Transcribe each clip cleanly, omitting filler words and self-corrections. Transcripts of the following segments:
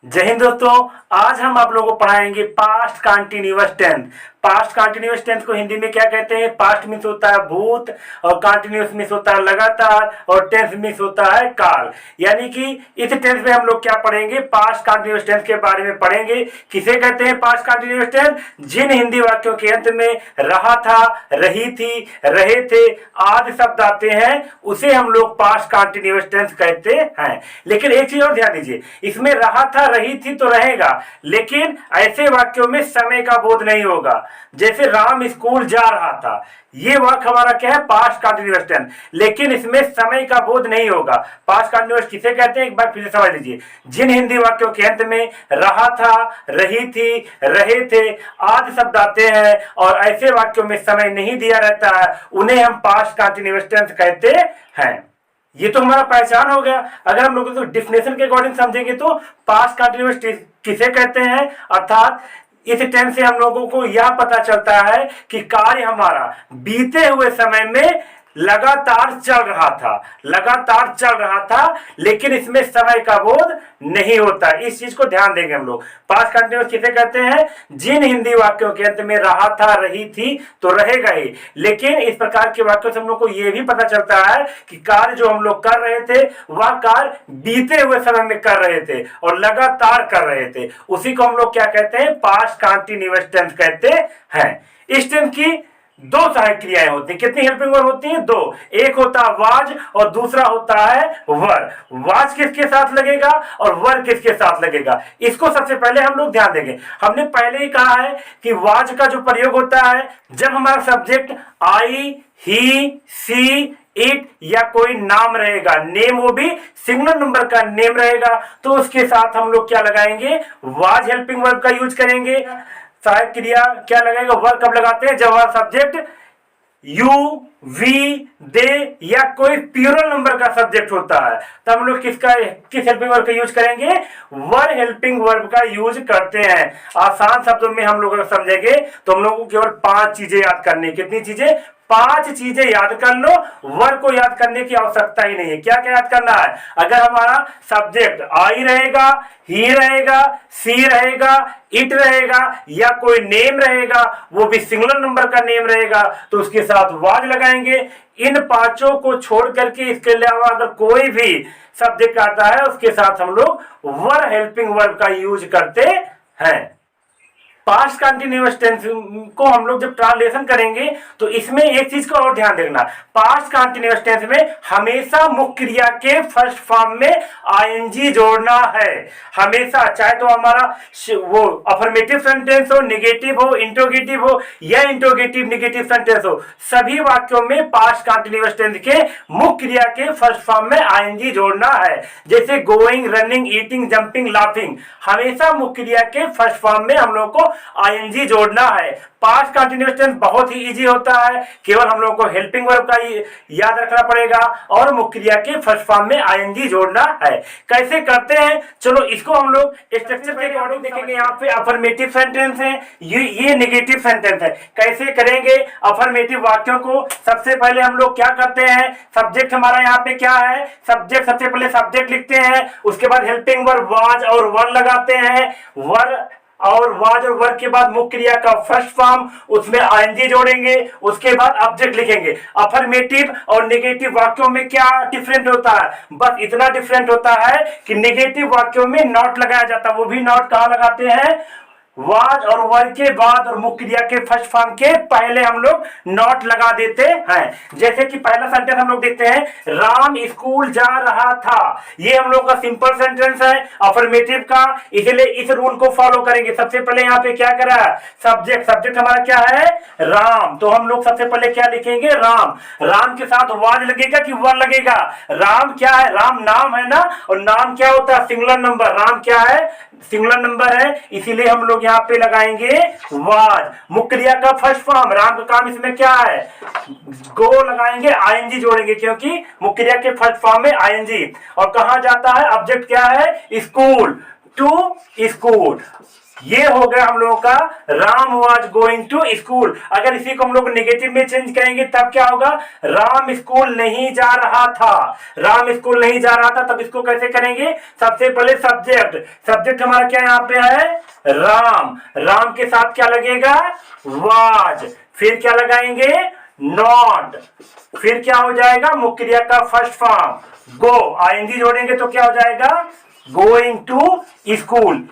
जय हिंद दोस्तों। आज हम आप लोगों को पढ़ाएंगे past continuous tense. Past continuous tense को हिंदी में क्या कहते हैं? पास्ट मीन्स होता है भूत, और कंटिन्यूअस मीन्स होता है लगातार, और टेंस मीन्स होता है काल। यानी कि इस टेंस में हम लोग क्या पढ़ेंगे? पास्ट कंटिन्यूअस टेंस के बारे में पढ़ेंगे। किसे कहते हैं पास्ट कंटिन्यूअस टेंस? जिन हिंदी वाक्यों के अंत में रहा था, रही थी, रहे थे आदि शब्द आते हैं उसे हम लोग पास्ट कंटिन्यूअस टेंस कहते हैं। लेकिन एक चीज और ध्यान दीजिए, इसमें रहा था, रही थी तो रहेगा, लेकिन ऐसे वाक्यों में समय का बोध नहीं होगा। जैसे राम स्कूल जा रहा था, ये वाक्य हमारा क्या है? पास्ट कंटिन्यूअस टेंस, लेकिन इसमें समय का बोध नहीं होगा। पास्ट कंटिन्यूअस किसे कहते हैं? एक बार फिर से समझ लीजिए। जिन हिंदी वाक्यों के अंत में रहा था, रही थी, रहे थे आदि शब्द आते हैं और ऐसे वाक्यों में समय नहीं दिया रहता है, उन्हें हम पास्ट कंटिन्यूअस टेंस कहते हैं। ये तो हमारा पहचान हो गया। अगर हम लोग तो डिफिनेशन के अकॉर्डिंग समझेंगे तो पास्ट कंटिन्यूअस किसे कहते हैं, अर्थात इस टेंस से हम लोगों को यह पता चलता है कि कार्य हमारा बीते हुए समय में लगातार चल रहा था, लगातार चल रहा था, लेकिन इसमें समय का बोध नहीं होता। इस चीज को ध्यान देंगे हम लोग। पास्ट कंटिन्यूअस किसे कहते हैं? जिन हिंदी वाक्यों के अंत में रहा था, रही थी तो रहेगा ही, लेकिन इस प्रकार के वाक्यों से हम लोग को यह भी पता चलता है कि कार्य जो हम लोग कर रहे थे वह कार्य बीते हुए समय में कर रहे थे और लगातार कर रहे थे। उसी को हम लोग क्या कहते हैं? पास्ट कंटिन्यूअस टेंस कहते हैं। इस टेंस की दो सहायक क्रियाएं होती हैं। कितनी हेल्पिंग वर्ब होती हैं? दो। एक होता है वाज और दूसरा होता है वर। वाज किसके साथ लगेगा और वर किसके साथ लगेगा, इसको सबसे पहले हम लोग ध्यान देंगे। हमने पहले ही कहा है कि वाज का जो प्रयोग होता है जब हमारा subject I, he, C, it या कोई नाम रहेगा, नेम, वो भी सिंगुलर नंबर का नेम रहेगा, तो उसके साथ हम लोग क्या लगाएंगे? वाज हेल्पिंग वर्ब का यूज करेंगे। सहायक क्रिया क्या लगाएगा? वर्ब कब लगाते हैं? जब हमारा सब्जेक्ट यू, वी, दे या कोई प्लूरल नंबर का सब्जेक्ट होता है, तब हम लोग किस हेल्पिंग वर्ब का यूज करेंगे? वर हेल्पिंग वर्ब का यूज करते हैं। आसान शब्दों में हम लोग अगर समझेंगे तो हम लोग को केवल 5 चीजें याद करनी। कितनी चीजें? 5 चीजें याद कर लो। वर्ब को याद करने की आवश्यकता ही नहीं है। क्या क्या याद करना है? अगर हमारा सब्जेक्ट आई रहेगा, ही रहेगा, सी रहेगा, इट रहेगा या कोई नेम रहेगा, वो भी सिंगुलर नंबर का नेम रहेगा, तो उसके साथ वाज लगाएंगे। इन 5 को छोड़ करके इसके अलावा अगर कोई भी सब्जेक्ट आता है उसके साथ हम लोग वर हेल्पिंग वर्ब का यूज करते हैं। पास्ट कंटिन्यूअस टेंस को हम लोग जब ट्रांसलेशन करेंगे तो इसमें एक चीज को और ध्यान देना। पास्ट कंटिन्यूअस टेंस में हमेशा मुख्य क्रिया के फर्स्ट फॉर्म में आईएनजी जोड़ना है। हमेशा, चाहे तो हमारा वो अफर्मेटिव सेंटेंस हो, नेगेटिव हो, इंट्रोगेटिव हो या इंट्रोगेटिव नेगेटिव सेंटेंस हो, सभी वाक्यों में पास्ट कंटिन्यूअस टेंस के मुख्य क्रिया के फर्स्ट फॉर्म में आईएनजी जोड़ना है। जैसे going, running, eating, jumping, laughing, हमेशा मुख्य क्रिया के फर्स्ट फॉर्म में हम लोग को आईएनजी जोड़ना है। पास्ट कंटिन्यूअस टेंस बहुत ही इजी होता है, केवल हम लोग को हेल्पिंग वर्ब का याद रखना पड़ेगा और मुख्य क्रिया के फर्स्ट फॉर्म में आईएनजी जोड़ना है। कैसे करते हैं? चलो इसको हम लोग स्ट्रक्चर के अकॉर्डिंग देखेंगे। यहाँ पे अफर्मेटिव सेंटेंस है, ये नेगेटिव सेंटेंस है। कैसे करेंगे अफर्मेटिव वाक्यों को? सबसे पहले हम लोग क्या करते हैं? सब्जेक्ट हमारा यहाँ पे क्या है? सब्जेक्ट, सबसे पहले सब्जेक्ट लिखते हैं, उसके बाद हेल्पिंग वर्ब वाज और वर लगाते हैं। वर और वाज और वर्ब के बाद मुख्य क्रिया का फर्स्ट फॉर्म, उसमें आईएनजी जोड़ेंगे, उसके बाद ऑब्जेक्ट लिखेंगे। अफर्मेटिव और नेगेटिव वाक्यों में क्या डिफरेंट होता है? बस इतना डिफरेंट होता है कि नेगेटिव वाक्यों में नॉट लगाया जाता है। वो भी नॉट कहां लगाते हैं? वाज और वर के बाद और मुख्य क्रिया के फर्स्ट फॉर्म के पहले हम लोग नॉट लगा देते हैं। जैसे कि पहला सेंटेंस हम लोग देखते हैं, राम स्कूल जा रहा था। ये हम लोग का सिंपल सेंटेंस है अफर्मेटिव का, इसलिए इस रूल को फॉलो करेंगे। सबसे पहले यहाँ पे क्या करा? सब्जेक्ट, सब्जेक्ट हमारा क्या है? राम, तो हम लोग सबसे पहले क्या लिखेंगे? राम। राम के साथ वाज लगेगा कि वर लगेगा? राम क्या है? राम नाम है ना, और नाम क्या होता है? Singular number. राम क्या है? सिंगुलर नंबर है, इसीलिए हम लोग यहाँ पे लगाएंगे वाज। मुख्य क्रिया का फर्स्ट फॉर्म, राम का काम इसमें क्या है? गो लगाएंगे, आईएनजी जोड़ेंगे क्योंकि मुख्य क्रिया के फर्स्ट फॉर्म में आईएनजी। और कहा जाता है? ऑब्जेक्ट क्या है? स्कूल। To school. ये हो गया हम लोगों का Ram was going to school. अगर इसी को हम लोग नेगेटिव में चेंज करेंगे तब क्या होगा, राम स्कूल नहीं जा रहा था, राम स्कूल नहीं जा रहा था। तब इसको कैसे करेंगे, सबसे पहले सब्जेक्ट, सब्जेक्ट हमारा क्या यहाँ पे है, राम, राम के साथ क्या लगेगा, वाज, फिर क्या लगाएंगे, नॉट, फिर क्या हो जाएगा, मुख्य क्रिया का फर्स्ट फॉर्म गो, आईएनजी जोड़ेंगे तो क्या हो जाएगा, गोइंग टू स्कूल।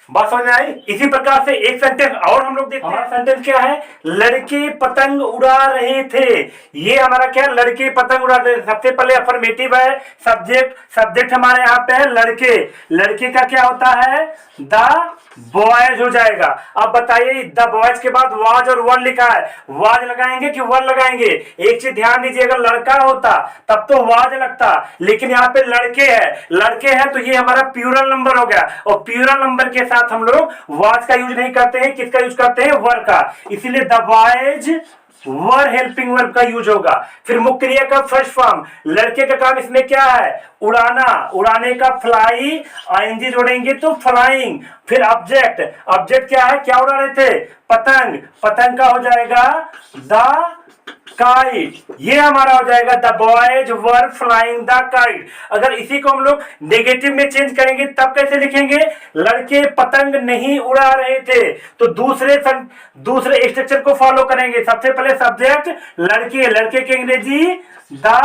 बात समझ में आई। इसी प्रकार से एक सेंटेंस और हम लोग देखते हैं। सेंटेंस क्या है, लड़के पतंग उड़ा रहे थे। ये हमारा क्या, लड़के पतंग उड़ा रहे थे। सबसे पहले अफर्मेटिव है, सब्जेक्ट, सब्जेक्ट हमारे यहाँ पे है लड़के, लड़के का क्या होता है, द बॉयज हो जाएगा। अब बताइए द बॉयज के बाद वाज और वर लिखा है, वाज लगाएंगे कि वर लगाएंगे। एक चीज ध्यान दीजिए, अगर लड़का होता तब तो वाज लगता, लेकिन यहाँ पे लड़के है, लड़के हैं तो ये हमारा प्लूरल नंबर हो गया, और प्लूरल नंबर के साथ हम लोग वाज का यूज नहीं करते हैं, किसका यूज करते हैं, वर का, इसीलिए the boys were helping verb का यूज होगा। फिर मुख्य क्रिया का फर्स्ट फॉर्म, लड़के का काम इसमें क्या है, उड़ाना, उड़ाने का फ्लाई, आईएनजी जोड़ेंगे तो फ्लाइंग। फिर ऑब्जेक्ट, ऑब्जेक्ट क्या है, क्या उड़ा रहे थे, पतंग, पतंग का हो जाएगा द काइट, ये हमारा हो जाएगा the boys were flying the kite. अगर इसी को हम लोग नेगेटिव में चेंज करेंगे तब कैसे लिखेंगे, लड़के पतंग नहीं उड़ा रहे थे, तो दूसरे स्ट्रक्चर को फॉलो करेंगे। सबसे पहले सब्जेक्ट लड़के, लड़के के अंग्रेजी द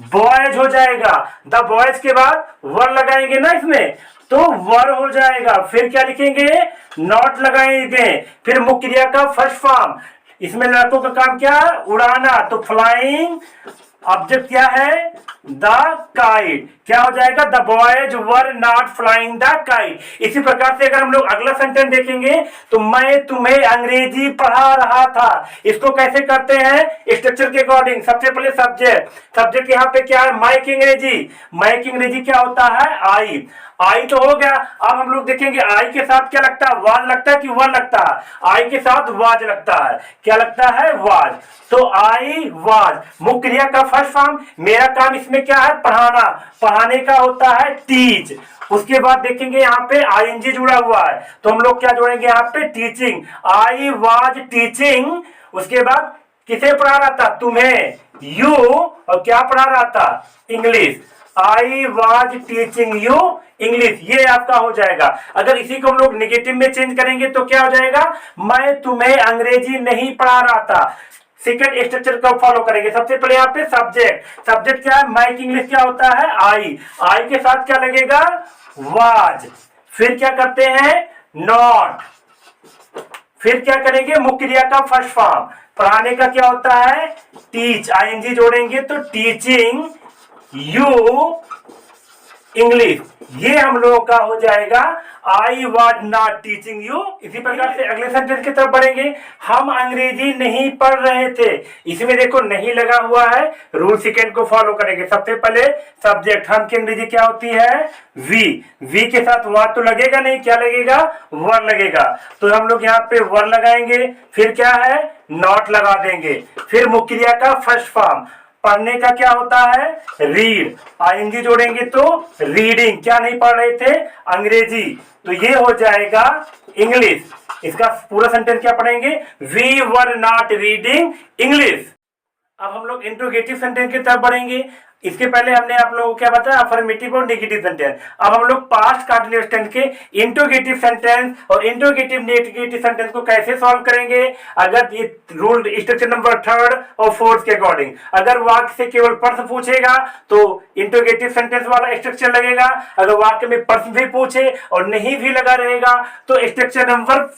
बॉयज हो जाएगा, द बॉयज के बाद वर लगाएंगे ना इसमें, तो वर हो जाएगा। फिर क्या लिखेंगे, नॉट लगाएंगे। फिर मुख्य क्रिया का फर्स्ट फॉर्म, इसमें लड़कों का काम क्या है, उड़ाना, तो फ्लाइंग, ऑब्जेक्ट क्या है, द काइट, क्या हो जाएगा, the boys were not flying the kite. इसी प्रकार से अगर हम लोग अगला सेंटेंस देखेंगे तो मैं तुम्हें अंग्रेजी पढ़ा रहा था। इसको कैसे करते हैं, स्ट्रक्चर के अकॉर्डिंग। सबसे पहले सब्जेक्ट, सब्जेक्ट यहाँ पे क्या है, मैं की अंग्रेजी, मैं की अंग्रेजी क्या होता है, आई, आई तो हो गया। अब हम लोग देखेंगे आई के साथ क्या लगता है, वाज लगता है कि वर लगता है, आई के साथ वाज लगता है, क्या लगता है, वाज, तो आई वाज। मुख्य क्रिया का फर्स्ट फॉर्म, मेरा काम इसमें क्या है, पढ़ाना, पढ़ाने का होता है टीच। उसके बाद देखेंगे यहाँ पे आईएनजी जुड़ा हुआ है, तो हम लोग क्या जोड़ेंगे यहाँ पे, टीचिंग, आई वाज टीचिंग। उसके बाद किसे पढ़ा रहा था, तुम्हें, यू, और क्या पढ़ा रहा था, English, I was teaching you English, ये आपका हो जाएगा। अगर इसी को हम लोग नेगेटिव में चेंज करेंगे तो क्या हो जाएगा, मैं तुम्हें अंग्रेजी नहीं पढ़ा रहा था। सेकंड स्ट्रक्चर का फॉलो करेंगे। सबसे पहले यहाँ पे सब्जेक्ट, सब्जेक्ट क्या है, मैं की इंग्लिश क्या होता है, आई, आई के साथ क्या लगेगा, वाज। फिर क्या करते हैं, नॉट, फिर क्या करेंगे, मुख्य क्रिया का फर्स्ट फॉर्म, पढ़ाने का क्या होता है, टीच, आईएनजी जोड़ेंगे तो टीचिंग यू इंग्लिश, ये हम लोगों का हो जाएगा I was not teaching you. इसी प्रकार से अगले सेंटेंस की तरफ बढ़ेंगे, हम अंग्रेजी नहीं पढ़ रहे थे। इसमें देखो नहीं लगा हुआ है, रूल सेकंड को फॉलो करेंगे। सबसे पहले सब्जेक्ट, हम की अंग्रेजी क्या होती है, वी, वी के साथ वाज तो लगेगा नहीं, क्या लगेगा, वर लगेगा, तो हम लोग यहाँ पे वर लगाएंगे। फिर क्या है, नॉट लगा देंगे। फिर मुख्य क्रिया का फर्स्ट फॉर्म, पढ़ने का क्या होता है, रीड, आईएनजी जोड़ेंगे तो रीडिंग, क्या नहीं पढ़ रहे थे, अंग्रेजी, तो ये हो जाएगा इंग्लिश। इसका पूरा सेंटेंस क्या पढ़ेंगे, we were not reading English. अब हम लोग इंट्रोगेटिव सेंटेंस की तरफ बढ़ेंगे। इसके पहले हमने आप लोगों को क्या बताया, अफर्मेटिव और नेगेटिव सेंटेंस। अब हम लोग पास्ट कंटीन्यूअस टेंस के इंट्रोगेटिव सेंटेंस और इंट्रोगेटिव नेगेटिव सेंटेंस को कैसे सॉल्व करेंगे। अगर ये रूल स्ट्रक्चर नंबर 3 और 4 के अकॉर्डिंग, अगर वाक्य से केवल प्रश्न पूछेगा तो इंट्रोगेटिव सेंटेंस वाला स्ट्रक्चर लगेगा। अगर वाक्य में प्रश्न भी पूछे और नहीं भी लगा रहेगा तो स्ट्रक्चर नंबर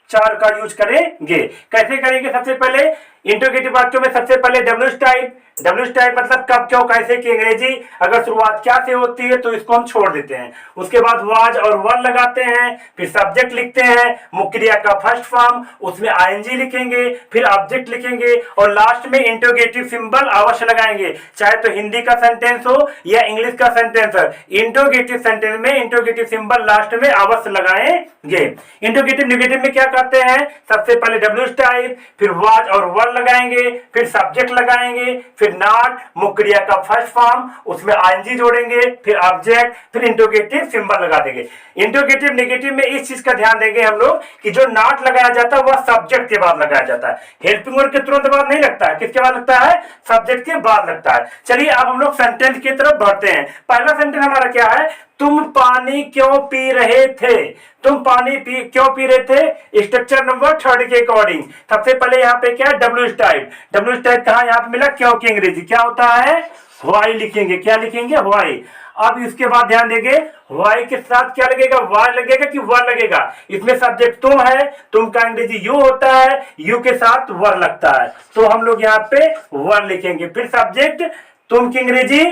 4 का यूज करेंगे। कैसे करेंगे, सबसे पहले इंट्रोगेटिव वाक्यों में सबसे पहले डब्ल्यूएच टाइप, डब्ल्यूएच टाइप मतलब कब, क्यों, कैसे की अंग्रेजी। अगर शुरुआत क्या से होती है तो इसको हम छोड़ देते हैं। उसके बाद वाज और वर लगाते हैं, फिर सब्जेक्ट लिखते हैं, मुख्य क्रिया का फर्स्ट फॉर्म, उसमें आईएनजी लिखेंगे, फिर ऑब्जेक्ट लिखेंगे और लास्ट में इंट्रोगेटिव सिंबल अवश्य लगाएंगे, चाहे तो हिंदी का सेंटेंस हो या इंग्लिश का सेंटेंस हो। इंट्रोगेटिव सेंटेंस में इंट्रोगेटिव सिंबल लास्ट में अवश्य लगाएंगे। इंट्रोगेटिव नेगेटिव में क्या करते हैं, सबसे पहले डब्ल्यूएच टाइप, फिर वाज और वर लगाएंगे, फिर सब्जेक्ट लगाएंगे, फिर नॉट, मुख्य क्रिया का फर्स्ट फॉर्म, उसमें आईएनजी जोड़ेंगे, फिर ऑब्जेक्ट, फिर इंटरोगेटिव सिंबल लगा देंगे। इंटरोगेटिव नेगेटिव में इस चीज का ध्यान देंगे हम लोग कि जो नॉट लगाया जाता है वह सब्जेक्ट के बाद लगाया जाता है, हेल्पिंग वर्ब के तुरंत बाद नहीं लगता है। किसके बाद लगता है? सब्जेक्ट के बाद लगता है। चलिए अब हम लोग सेंटेंस की तरफ बढ़ते हैं। पहला सेंटेंस हमारा क्या है? तुम पानी क्यों पी रहे थे? तुम पानी क्यों पी रहे थे? स्ट्रक्चर नंबर 3 के अकॉर्डिंग सबसे पहले यहाँ पे क्या है? W type. डब्ल्यू टाइप कहा यहाँ पे मिला? क्यों की अंग्रेजी क्या होता है? व्हाई लिखेंगे। क्या लिखेंगे? व्हाई। अब इसके बाद ध्यान देंगे व्हाई के साथ क्या लगेगा? वार लगेगा कि वर लगेगा? इसमें सब्जेक्ट तुम है, तुम का अंग्रेजी यू होता है, यू के साथ वर लगता है, तो हम लोग यहाँ पे वर लिखेंगे। फिर सब्जेक्ट तुम की अंग्रेजी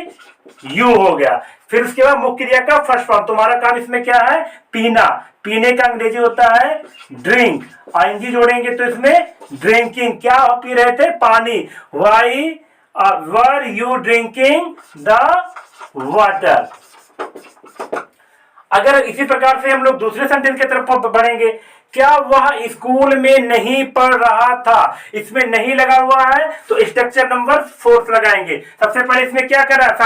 यू हो गया। फिर उसके बाद मुख्य क्रिया का फर्स्ट फॉर्म, तुम्हारा काम इसमें क्या है? पीना। पीने का अंग्रेजी होता है ड्रिंक। आईएनजी जोड़ेंगे तो इसमें ड्रिंकिंग। क्या पी रहे थे? पानी। Why were you drinking the water. अगर इसी प्रकार से हम लोग दूसरे सेंटेंस की तरफ बढ़ेंगे, क्या वह स्कूल में नहीं पढ़ रहा था? इसमें नहीं लगा हुआ है तो स्ट्रक्चर नंबर 4 लगाएंगे। सबसे पहले इसमें क्या कर रहा है?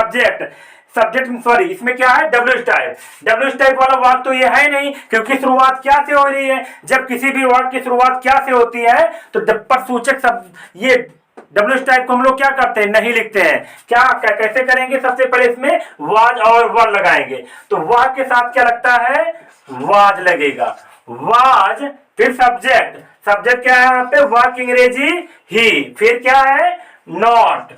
सब्जेक्ट सॉरी, इसमें क्या है? W type. डब्ल्यू टाइप वाला वाक्य तो ये है नहीं, क्योंकि शुरुआत क्या से हो रही है? जब किसी भी वाक्य की शुरुआत क्या से होती है तो प्रसूचक शब्द, ये डब्ल्यू टाइप को हम लोग क्या करते हैं? नहीं लिखते हैं। क्या कैसे करेंगे? सबसे पहले इसमें वाज और वर लगाएंगे, तो वाह के साथ क्या लगता है? वाज लगेगा। वाज, फिर सब्जेक्ट क्या है यहाँ पे? वाह की अंग्रेजी ही। फिर क्या है? नॉट,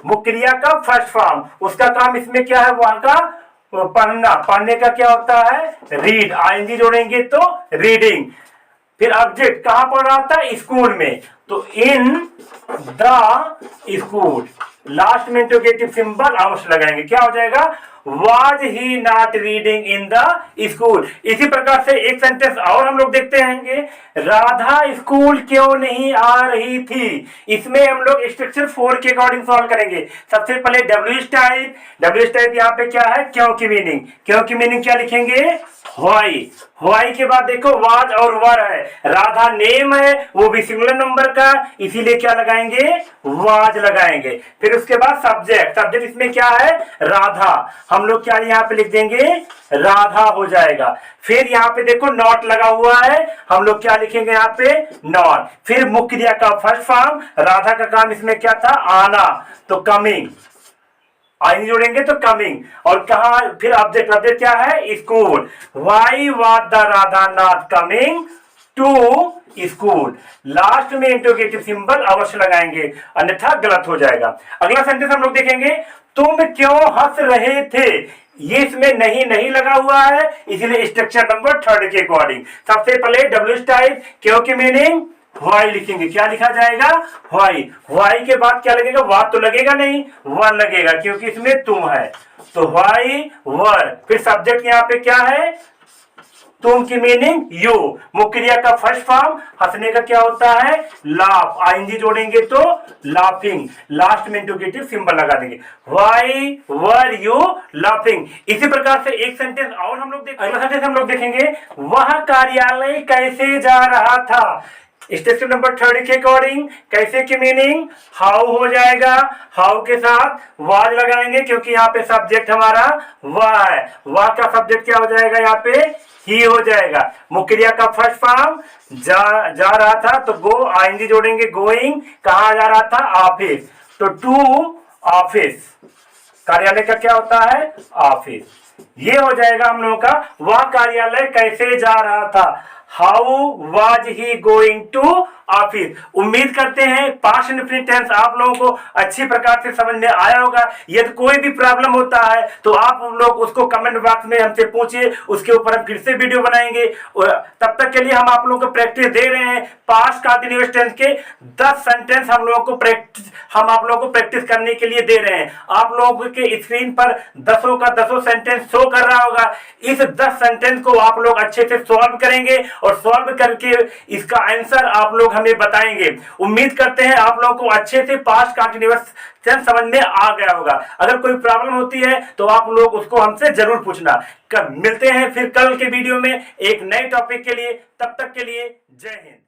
मुख्य क्रिया का फर्स्ट फॉर्म, उसका काम इसमें क्या है? वहां का पढ़ना। पढ़ने का क्या होता है? रीड। आईएनजी जोड़ेंगे तो रीडिंग। फिर ऑब्जेक्ट कहां पढ़ रहा था? स्कूल में, तो इन द स्कूल। लास्ट में इंटरोगेटिव सिंबल अवश्य लगाएंगे। क्या हो जाएगा? Was he not reading in the school. इसी प्रकार से एक सेंटेंस और हम लोग देखते हैं, राधा स्कूल क्यों नहीं आ रही थी? इसमें हम लोग स्ट्रक्चर 4 के अकॉर्डिंग सॉल्व करेंगे। सबसे पहले डब्ल्यू टाइप। डब्ल्यू टाइप यहाँ पे क्या है? क्यों की मीनिंग। क्यों की मीनिंग क्या लिखेंगे? व्हाई। व्हाई के बाद देखो वाज और वर है, राधा नेम है, वो भी सिंगुलर नंबर का, इसीलिए क्या लगाएंगे? वाज लगाएंगे। फिर उसके बाद सब्जेक्ट इसमें क्या है? राधा। हम लोग क्या यहाँ पे लिख देंगे? राधा हो जाएगा। फिर यहाँ पे देखो नॉट लगा हुआ है, हम लोग क्या लिखेंगे यहाँ पे? नॉट। फिर मुख्य क्रिया का फर्स्ट फॉर्म, राधा का काम इसमें क्या था? आना, तो कमिंग। आई जोड़ेंगे तो कमिंग। और कहा? फिर ऑब्जेक्ट क्या है? School. Why was the Radha not coming to school. Last में इंटरोगेटिव सिंबल अवश्य लगाएंगे, अन्यथा गलत हो जाएगा। अगला सेंटेंस हम लोग देखेंगे, तुम क्यों हंस रहे थे? ये इसमें नहीं लगा हुआ है, इसीलिए स्ट्रक्चर नंबर 3 के अकॉर्डिंग सबसे पहले डब्ल्यू टाइप, क्यों की मीनिंग व्हाई लिखेंगे। क्या लिखा जाएगा? व्हाई। व्हाई के बाद क्या लगेगा? वाट तो लगेगा नहीं, वर लगेगा, क्योंकि इसमें तुम है, तो व्हाई वर। फिर सब्जेक्ट यहाँ पे क्या है? तुम की मीनिंग यू। मुख्य क्रिया का फर्स्ट फॉर्म, हंसने का क्या होता है? लाफ। आईएनजी जोड़ेंगे तो लाफिंग। लास्ट में इंटरोगेटिव सिंबल लगा देंगे। Why were you laughing. इसी प्रकार से एक सेंटेंस और हम लोग अगला सेंटेंस हम लोग देखेंगे, वह कार्यालय कैसे जा रहा था? स्टेप नंबर 3 के अकॉर्डिंग कैसे की मीनिंग? हाउ हो जाएगा। हाउ के साथ वाज लगाएंगे, क्योंकि यहाँ पे सब्जेक्ट हमारा वाह है। वाह का सब्जेक्ट क्या हो जाएगा? यहाँ पे ही हो जाएगा। मुख्य क्रिया का फर्स्ट फॉर्म, जा रहा था तो गो, आईएनजी जोड़ेंगे गोइंग। कहाँ जा रहा था? ऑफिस, तो टू ऑफिस। कार्यालय का क्या होता है? ऑफिस। ये हो जाएगा हम लोगों का, वह कार्यालय कैसे जा रहा था। How was he going to office. उम्मीद करते हैं पास्ट इंडेफिनिट टेंस आप लोगों को अच्छी प्रकार से समझ में आया होगा। यदि कोई भी प्रॉब्लम होता है तो आप लोग उसको कमेंट बॉक्स में हमसे पूछिए, उसके ऊपर हम फिर से वीडियो बनाएंगे। तब तक के लिए हम आप लोगों को प्रैक्टिस दे रहे हैं। पास्ट कंटीन्यूअस टेंस के 10 सेंटेंस हम आप लोगों को प्रैक्टिस करने के लिए दे रहे हैं। आप लोगों के स्क्रीन पर 10 का 10 सेंटेंस शो कर रहा होगा। इस 10 सेंटेंस को आप लोग अच्छे से सॉल्व करेंगे और सॉल्व करके इसका आंसर आप लोग हमें बताएंगे। उम्मीद करते हैं आप लोगों को अच्छे से पास्ट कंटीन्यूअस टेंस समझ में आ गया होगा। अगर कोई प्रॉब्लम होती है तो आप लोग उसको हमसे जरूर पूछना। मिलते हैं फिर कल के वीडियो में एक नए टॉपिक के लिए। तब तक के लिए जय हिंद।